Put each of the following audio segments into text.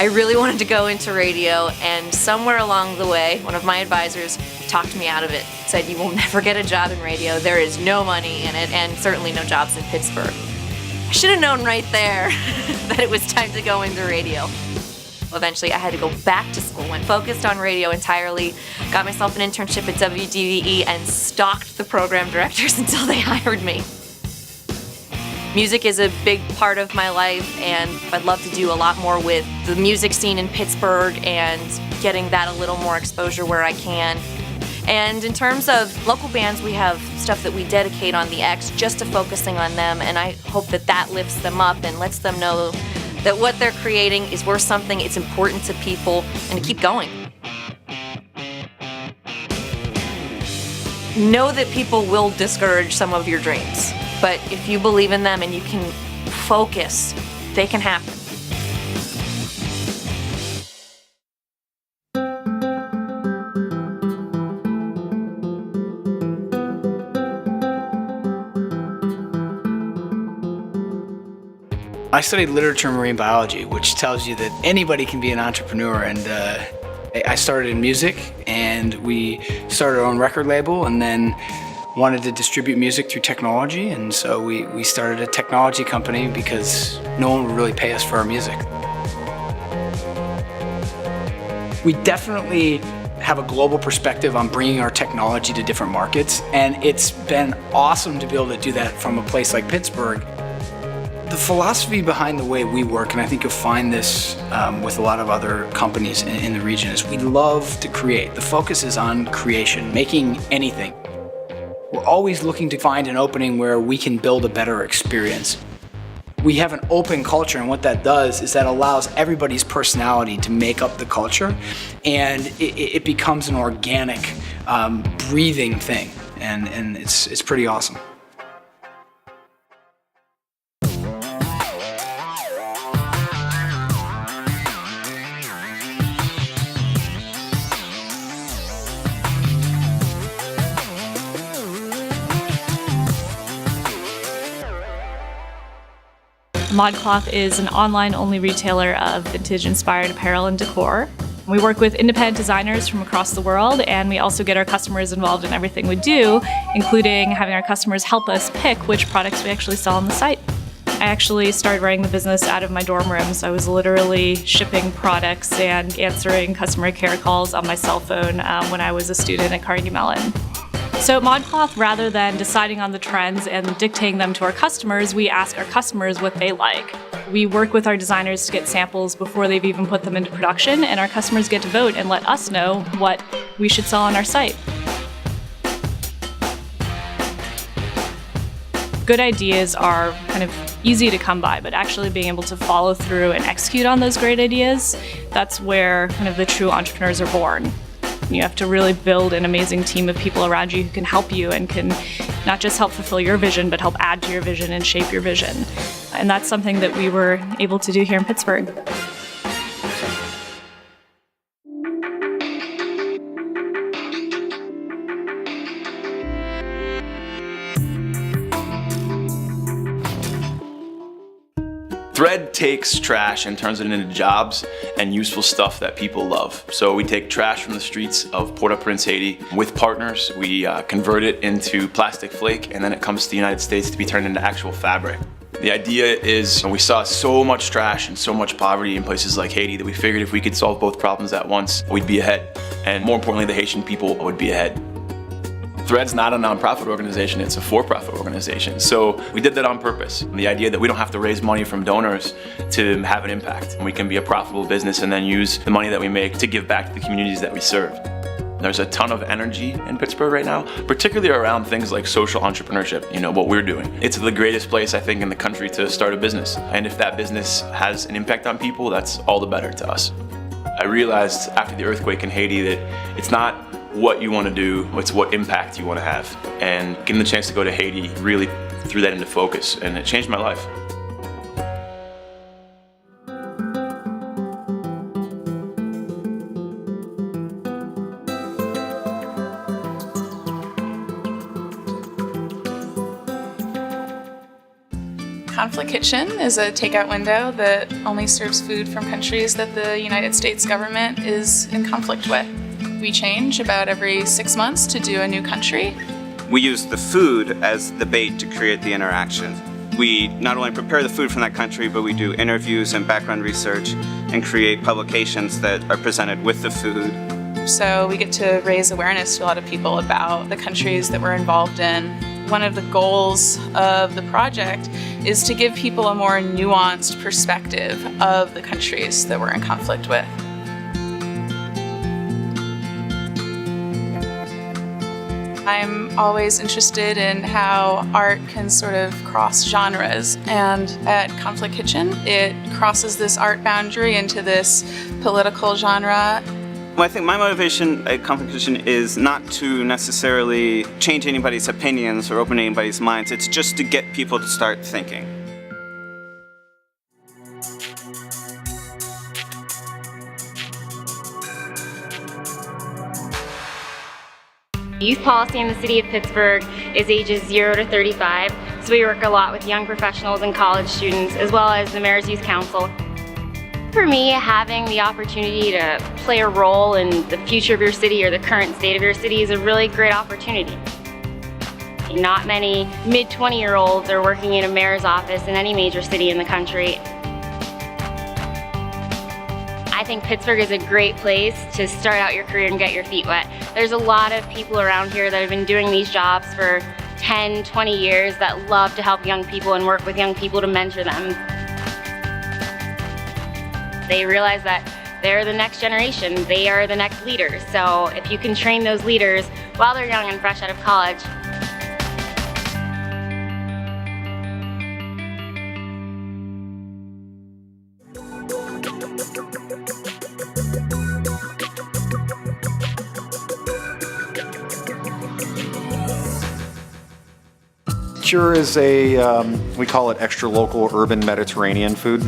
I really wanted to go into radio, and somewhere along the way, one of my advisors talked me out of it. Said, "You will never get a job in radio. There is no money in it, and certainly no jobs in Pittsburgh." I should have known right there that it was time to go into radio. Eventually, I had to go back to school, went focused on radio entirely, got myself an internship at WDVE, and stalked the program directors until they hired me. Music is a big part of my life, and I'd love to do a lot more with the music scene in Pittsburgh and getting that a little more exposure where I can. And in terms of local bands, we have stuff that we dedicate on the X just to focusing on them, and I hope that that lifts them up and lets them know that what they're creating is worth something, it's important to people, and to keep going. Know that people will discourage some of your dreams, but if you believe in them and you can focus, they can happen. I studied literature and marine biology, which tells you that anybody can be an entrepreneur. And I started in music, and we started our own record label, and then wanted to distribute music through technology. And so we started a technology company because no one would really pay us for our music. We definitely have a global perspective on bringing our technology to different markets, and it's been awesome to be able to do that from a place like Pittsburgh. The philosophy behind the way we work, and I think you'll find this with a lot of other companies in the region, is we love to create. The focus is on creation, making anything. We're always looking to find an opening where we can build a better experience. We have an open culture, and what that does is that allows everybody's personality to make up the culture, and it becomes an organic, breathing thing, and it's pretty awesome. ModCloth is an online-only retailer of vintage-inspired apparel and decor. We work with independent designers from across the world, and we also get our customers involved in everything we do, including having our customers help us pick which products we actually sell on the site. I actually started running the business out of my dorm room, so I was literally shipping products and answering customer care calls on my cell phone when I was a student at Carnegie Mellon. So at ModCloth, rather than deciding on the trends and dictating them to our customers, we ask our customers what they like. We work with our designers to get samples before they've even put them into production, and our customers get to vote and let us know what we should sell on our site. Good ideas are kind of easy to come by, but actually being able to follow through and execute on those great ideas, that's where kind of the true entrepreneurs are born. You have to really build an amazing team of people around you who can help you and can not just help fulfill your vision, but help add to your vision and shape your vision. And that's something that we were able to do here in Pittsburgh. Thread takes trash and turns it into jobs and useful stuff that people love. So we take trash from the streets of Port-au-Prince, Haiti. With partners, we convert it into plastic flake, and then it comes to the United States to be turned into actual fabric. The idea is we saw so much trash and so much poverty in places like Haiti that we figured if we could solve both problems at once, we'd be ahead. And more importantly, the Haitian people would be ahead. Thread's not a nonprofit organization, it's a for-profit organization. So we did that on purpose. The idea that we don't have to raise money from donors to have an impact. We can be a profitable business and then use the money that we make to give back to the communities that we serve. There's a ton of energy in Pittsburgh right now, particularly around things like social entrepreneurship, what we're doing. It's the greatest place, I think, in the country to start a business. And if that business has an impact on people, that's all the better to us. I realized after the earthquake in Haiti that it's not what you want to do, it's what impact you want to have. And getting the chance to go to Haiti really threw that into focus, and it changed my life. Conflict Kitchen is a takeout window that only serves food from countries that the United States government is in conflict with. We change about every 6 months to do a new country. We use the food as the bait to create the interaction. We not only prepare the food from that country, but we do interviews and background research and create publications that are presented with the food. So we get to raise awareness to a lot of people about the countries that we're involved in. One of the goals of the project is to give people a more nuanced perspective of the countries that we're in conflict with. I'm always interested in how art can sort of cross genres, and at Conflict Kitchen it crosses this art boundary into this political genre. Well, I think my motivation at Conflict Kitchen is not to necessarily change anybody's opinions or open anybody's minds, it's just to get people to start thinking. Youth policy in the city of Pittsburgh is ages 0 to 35, so we work a lot with young professionals and college students, as well as the Mayor's Youth Council. For me, having the opportunity to play a role in the future of your city or the current state of your city is a really great opportunity. Not many mid-20-year-olds are working in a mayor's office in any major city in the country. I think Pittsburgh is a great place to start out your career and get your feet wet. There's a lot of people around here that have been doing these jobs for 10, 20 years that love to help young people and work with young people to mentor them. They realize that they're the next generation, they are the next leaders. So if you can train those leaders while they're young and fresh out of college, Cure is a, we call it extra local urban Mediterranean food.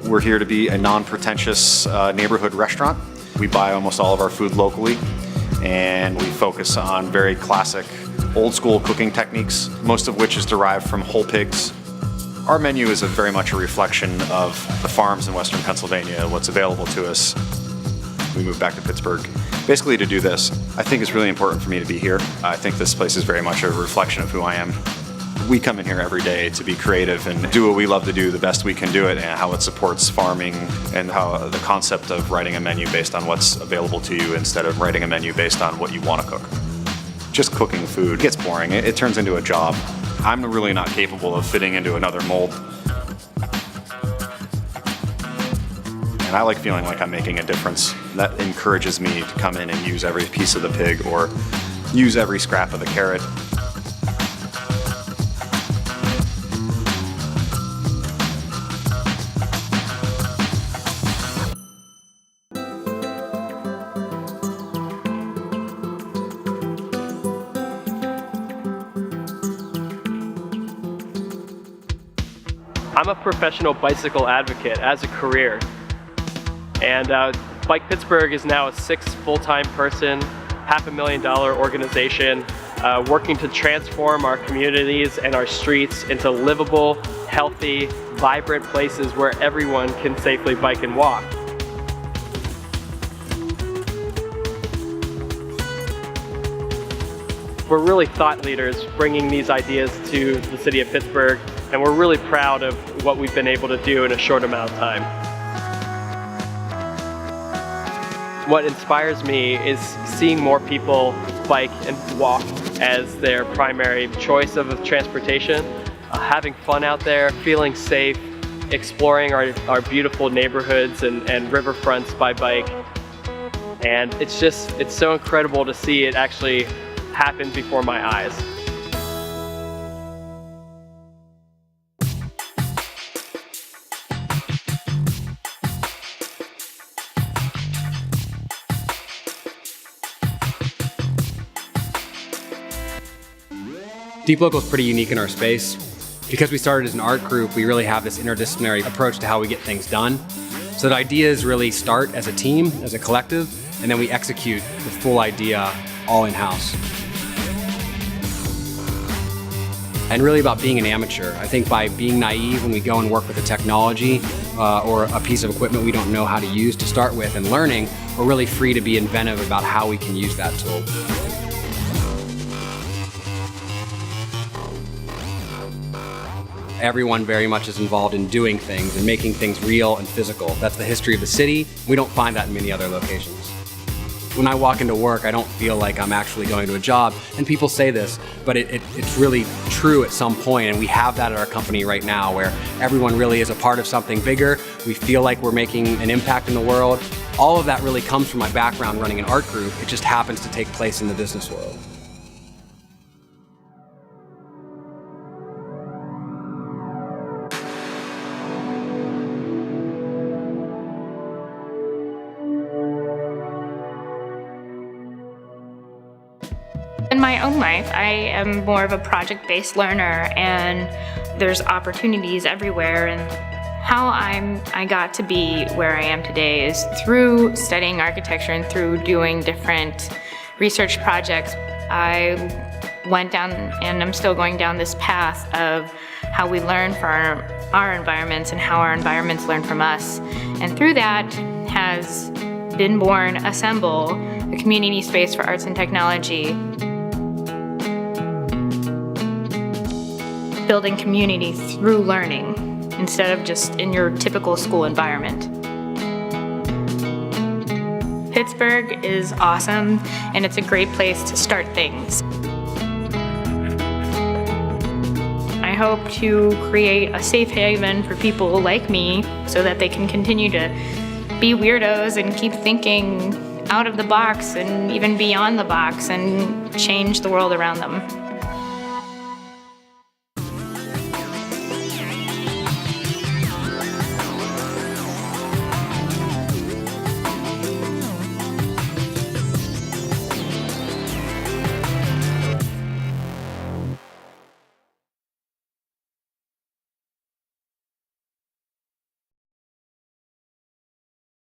We're here to be a non-pretentious neighborhood restaurant. We buy almost all of our food locally, and we focus on very classic old school cooking techniques, most of which is derived from whole pigs. Our menu is very much a reflection of the farms in Western Pennsylvania, what's available to us. We moved back to Pittsburgh basically to do this. I think it's really important for me to be here. I think this place is very much a reflection of who I am. We come in here every day to be creative and do what we love to do the best we can do it, and how it supports farming, and how the concept of writing a menu based on what's available to you instead of writing a menu based on what you want to cook. Just cooking food gets boring. It turns into a job. I'm really not capable of fitting into another mold. And I like feeling like I'm making a difference. That encourages me to come in and use every piece of the pig or use every scrap of the carrot. I'm a professional bicycle advocate as a career, and Bike Pittsburgh is now a 6 full-time person, $500,000 organization working to transform our communities and our streets into livable, healthy, vibrant places where everyone can safely bike and walk. We're really thought leaders bringing these ideas to the city of Pittsburgh, and we're really proud of what we've been able to do in a short amount of time. What inspires me is seeing more people bike and walk as their primary choice of transportation, having fun out there, feeling safe, exploring our beautiful neighborhoods and riverfronts by bike. And it's so incredible to see it actually happen before my eyes. Deep Local is pretty unique in our space. Because we started as an art group, we really have this interdisciplinary approach to how we get things done. So the ideas really start as a team, as a collective, and then we execute the full idea all in-house. and really about being an amateur. I think by being naive when we go and work with a technology or a piece of equipment we don't know how to use to start with and learning, we're really free to be inventive about how we can use that tool. Everyone very much is involved in doing things and making things real and physical. That's the history of the city. We don't find that in many other locations. When I walk into work, I don't feel like I'm actually going to a job. And people say this, but it's really true at some point, and we have that at our company right now where everyone really is a part of something bigger. We feel like we're making an impact in the world. All of that really comes from my background running an art group. It just happens to take place in the business world. In my own life, I am more of a project-based learner, and there's opportunities everywhere. And how I got to be where I am today is through studying architecture and through doing different research projects. I went down, and I'm still going down this path of how we learn from our environments and how our environments learn from us. And through that has been born Assemble, a community space for arts and technology. Building community through learning instead of just in your typical school environment. Pittsburgh is awesome, and it's a great place to start things. I hope to create a safe haven for people like me so that they can continue to be weirdos and keep thinking out of the box and even beyond the box and change the world around them.